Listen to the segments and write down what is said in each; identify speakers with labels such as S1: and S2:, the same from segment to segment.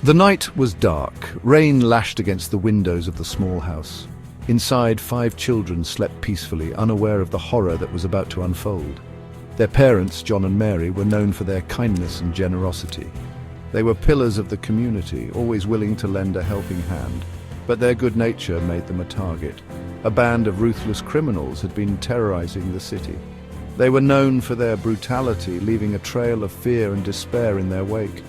S1: The night was dark. Rain lashed against the windows of the small house. Inside, 5 children slept peacefully, unaware of the horror that was about to unfold. Their parents, John and Mary, were known for their kindness and generosity. They were pillars of the community, always willing to lend a helping hand. But their good nature made them a target. A band of ruthless criminals had been terrorizing the city. They were known for their brutality, leaving a trail of fear and despair in their wake.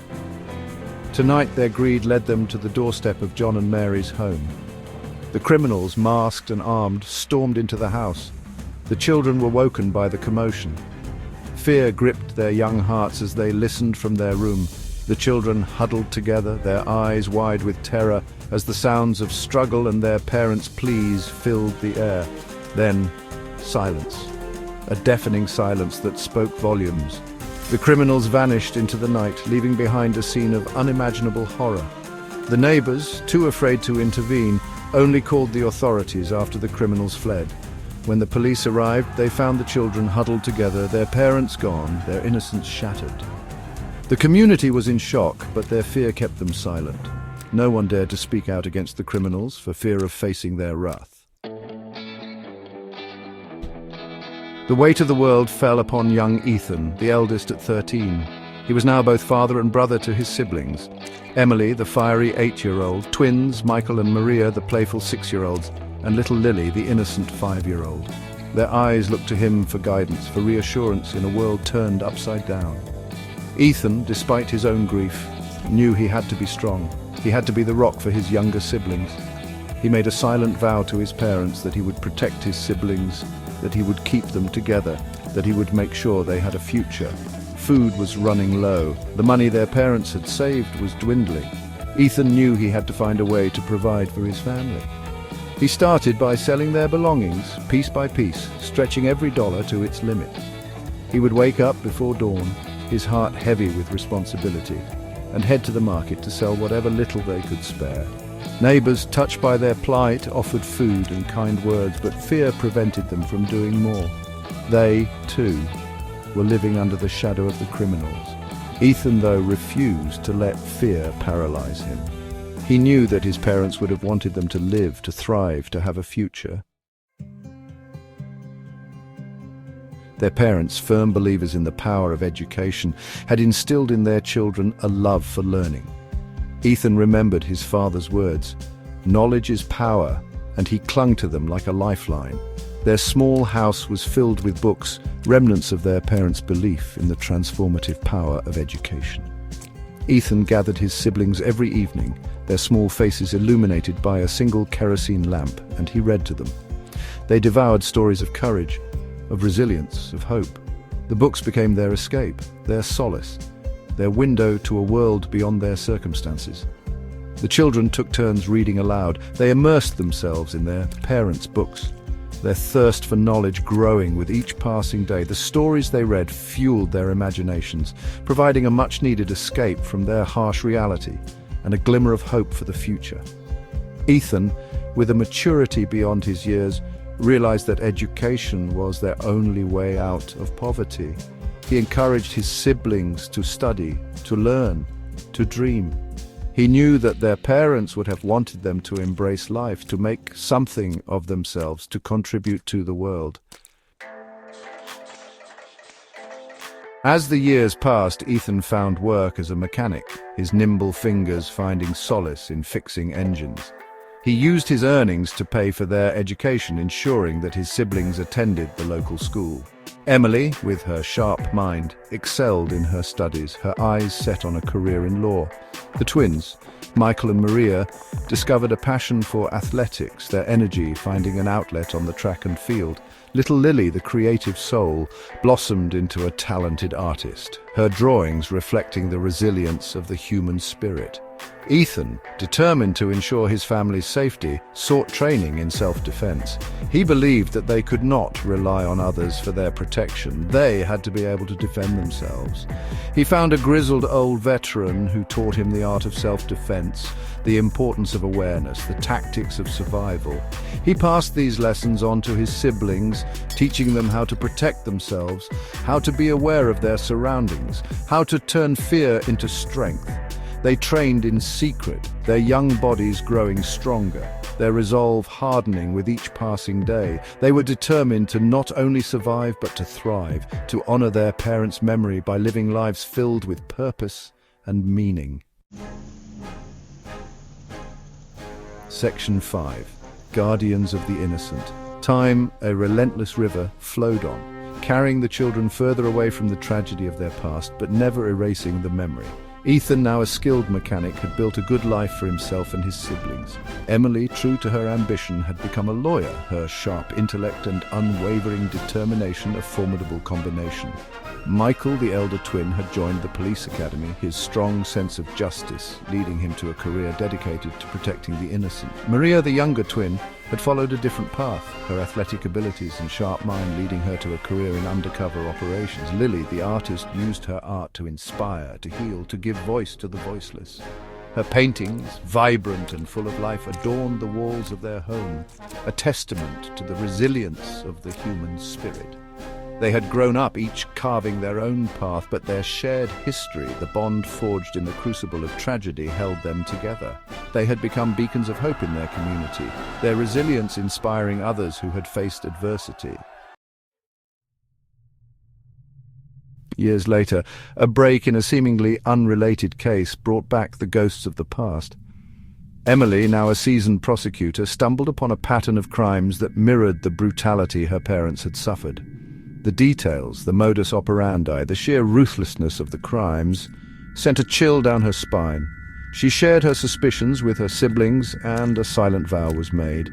S1: Tonight, their greed led them to the doorstep of John and Mary's home. The criminals, masked and armed, stormed into the house. The children were woken by the commotion. Fear gripped their young hearts as they listened from their room. The children huddled together, their eyes wide with terror, as the sounds of struggle and their parents' pleas filled the air. Then, silence. A deafening silence that spoke volumes. The criminals vanished into the night, leaving behind a scene of unimaginable horror. The neighbors, too afraid to intervene, only called the authorities after the criminals fled. When the police arrived, they found the children huddled together, their parents gone, their innocence shattered. The community was in shock, but their fear kept them silent. No one dared to speak out against the criminals for fear of facing their wrath. The weight of the world fell upon young Ethan, the eldest at 13. He was now both father and brother to his siblings. Emily, the fiery 8-year-old, twins, Michael and Maria, the playful 6-year-olds, and little Lily, the innocent 5-year-old. Their eyes looked to him for guidance, for reassurance in a world turned upside down. Ethan, despite his own grief, knew he had to be strong. He had to be the rock for his younger siblings. He made a silent vow to his parents that he would protect his siblings, that he would keep them together, that he would make sure they had a future. Food was running low. The money their parents had saved was dwindling. Ethan knew he had to find a way to provide for his family. He started by selling their belongings, piece by piece, stretching every dollar to its limit. He would wake up before dawn, his heart heavy with responsibility, and head to the market to sell whatever little they could spare. Neighbors, touched by their plight, offered food and kind words, but fear prevented them from doing more. They, too, were living under the shadow of the criminals. Ethan, though, refused to let fear paralyze him. He knew that his parents would have wanted them to live, to thrive, to have a future. Their parents, firm believers in the power of education, had instilled in their children a love for learning. Ethan remembered his father's words, "Knowledge is power," and he clung to them like a lifeline. Their small house was filled with books, remnants of their parents' belief in the transformative power of education. Ethan gathered his siblings every evening, their small faces illuminated by a single kerosene lamp, and he read to them. They devoured stories of courage, of resilience, of hope. The books became their escape, their solace, their window to a world beyond their circumstances. The children took turns reading aloud. They immersed themselves in their parents' books, their thirst for knowledge growing with each passing day. The stories they read fueled their imaginations, providing a much-needed escape from their harsh reality and a glimmer of hope for the future. Ethan, with a maturity beyond his years, realized that education was their only way out of poverty. He encouraged his siblings to study, to learn, to dream. He knew that their parents would have wanted them to embrace life, to make something of themselves, to contribute to the world. As the years passed, Ethan found work as a mechanic, his nimble fingers finding solace in fixing engines. He used his earnings to pay for their education, ensuring that his siblings attended the local school. Emily, with her sharp mind, excelled in her studies, her eyes set on a career in law. The twins, Michael and Maria, discovered a passion for athletics, their energy finding an outlet on the track and field. Little Lily, the creative soul, blossomed into a talented artist, her drawings reflecting the resilience of the human spirit. Ethan, determined to ensure his family's safety, sought training in self-defense. He believed that they could not rely on others for their protection. They had to be able to defend themselves. He found a grizzled old veteran who taught him the art of self-defense, the importance of awareness, the tactics of survival. He passed these lessons on to his siblings, teaching them how to protect themselves, how to be aware of their surroundings, how to turn fear into strength. They trained in secret, their young bodies growing stronger, their resolve hardening with each passing day. They were determined to not only survive but to thrive, to honor their parents' memory by living lives filled with purpose and meaning. Section 5. Guardians of the Innocent. Time, a relentless river, flowed on, carrying the children further away from the tragedy of their past, but never erasing the memory. Ethan, now a skilled mechanic, had built a good life for himself and his siblings. Emily, true to her ambition, had become a lawyer, her sharp intellect and unwavering determination a formidable combination. Michael, the elder twin, had joined the police academy, his strong sense of justice leading him to a career dedicated to protecting the innocent. Maria, the younger twin, had followed a different path, her athletic abilities and sharp mind leading her to a career in undercover operations. Lily, the artist, used her art to inspire, to heal, to give voice to the voiceless. Her paintings, vibrant and full of life, adorned the walls of their home, a testament to the resilience of the human spirit. They had grown up, each carving their own path, but their shared history, the bond forged in the crucible of tragedy, held them together. They had become beacons of hope in their community, their resilience inspiring others who had faced adversity. Years later, a break in a seemingly unrelated case brought back the ghosts of the past. Emily, now a seasoned prosecutor, stumbled upon a pattern of crimes that mirrored the brutality her parents had suffered. The details, the modus operandi, the sheer ruthlessness of the crimes sent a chill down her spine. She shared her suspicions with her siblings, and a silent vow was made.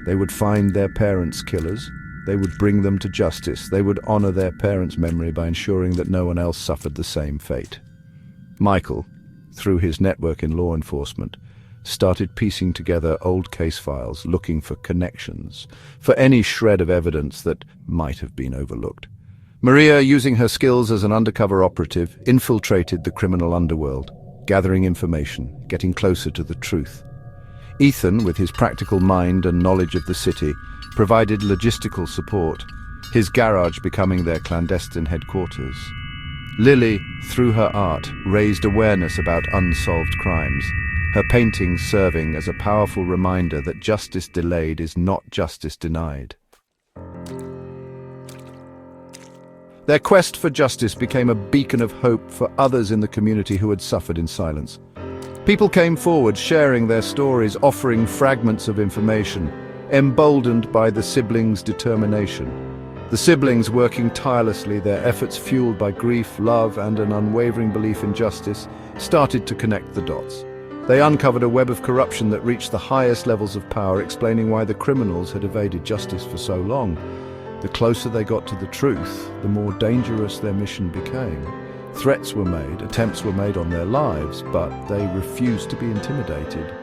S1: They would find their parents' killers. They would bring them to justice. They would honor their parents' memory by ensuring that no one else suffered the same fate. Michael, through his network in law enforcement, started piecing together old case files, looking for connections, for any shred of evidence that might have been overlooked. Maria, using her skills as an undercover operative, infiltrated the criminal underworld, gathering information, getting closer to the truth. Ethan, with his practical mind and knowledge of the city, provided logistical support, his garage becoming their clandestine headquarters. Lily, through her art, raised awareness about unsolved crimes, her paintings serving as a powerful reminder that justice delayed is not justice denied. Their quest for justice became a beacon of hope for others in the community who had suffered in silence. People came forward, sharing their stories, offering fragments of information, emboldened by the siblings' determination. The siblings working tirelessly, their efforts fueled by grief, love, and an unwavering belief in justice, started to connect the dots. They uncovered a web of corruption that reached the highest levels of power, explaining why the criminals had evaded justice for so long. The closer they got to the truth, the more dangerous their mission became. Threats were made, attempts were made on their lives, but they refused to be intimidated.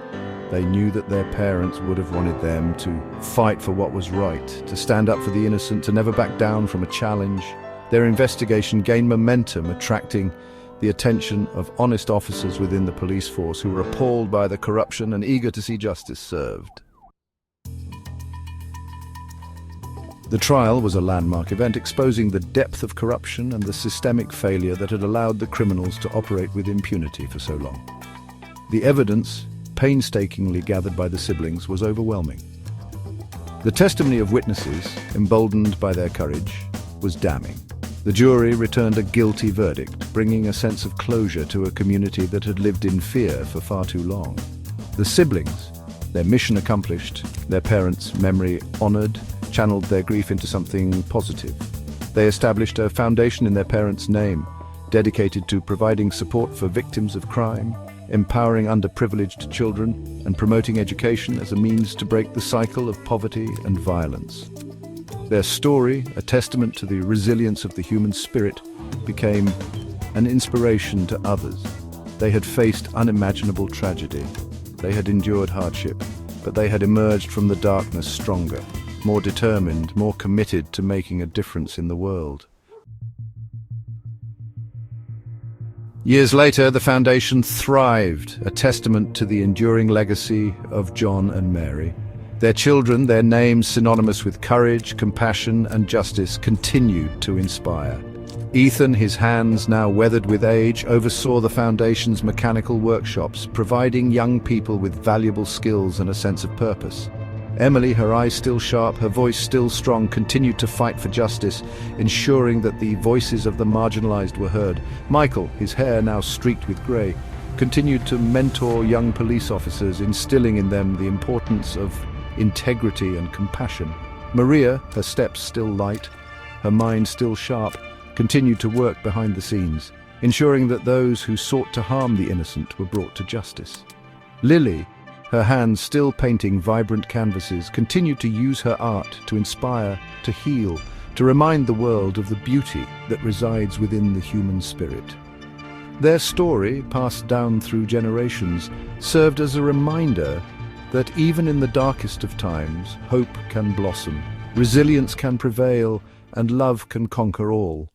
S1: They knew that their parents would have wanted them to fight for what was right, to stand up for the innocent, to never back down from a challenge. Their investigation gained momentum, attracting the attention of honest officers within the police force who were appalled by the corruption and eager to see justice served. The trial was a landmark event exposing the depth of corruption and the systemic failure that had allowed the criminals to operate with impunity for so long. The evidence, painstakingly gathered by the siblings, was overwhelming. The testimony of witnesses, emboldened by their courage, was damning. The jury returned a guilty verdict, bringing a sense of closure to a community that had lived in fear for far too long. The siblings, their mission accomplished, their parents' memory honored, channeled their grief into something positive. They established a foundation in their parents' name, dedicated to providing support for victims of crime, empowering underprivileged children, and promoting education as a means to break the cycle of poverty and violence. Their story, a testament to the resilience of the human spirit, became an inspiration to others. They had faced unimaginable tragedy. They had endured hardship, but they had emerged from the darkness stronger, more determined, more committed to making a difference in the world. Years later, the foundation thrived, a testament to the enduring legacy of John and Mary. Their children, their names synonymous with courage, compassion, and justice, continued to inspire. Ethan, his hands now weathered with age, oversaw the Foundation's mechanical workshops, providing young people with valuable skills and a sense of purpose. Emily, her eyes still sharp, her voice still strong, continued to fight for justice, ensuring that the voices of the marginalized were heard. Michael, his hair now streaked with grey, continued to mentor young police officers, instilling in them the importance of integrity and compassion. Maria, her steps still light, her mind still sharp, continued to work behind the scenes, ensuring that those who sought to harm the innocent were brought to justice. Lily, her hands still painting vibrant canvases, continued to use her art to inspire, to heal, to remind the world of the beauty that resides within the human spirit. Their story, passed down through generations, served as a reminder that even in the darkest of times, hope can blossom, resilience can prevail, and love can conquer all.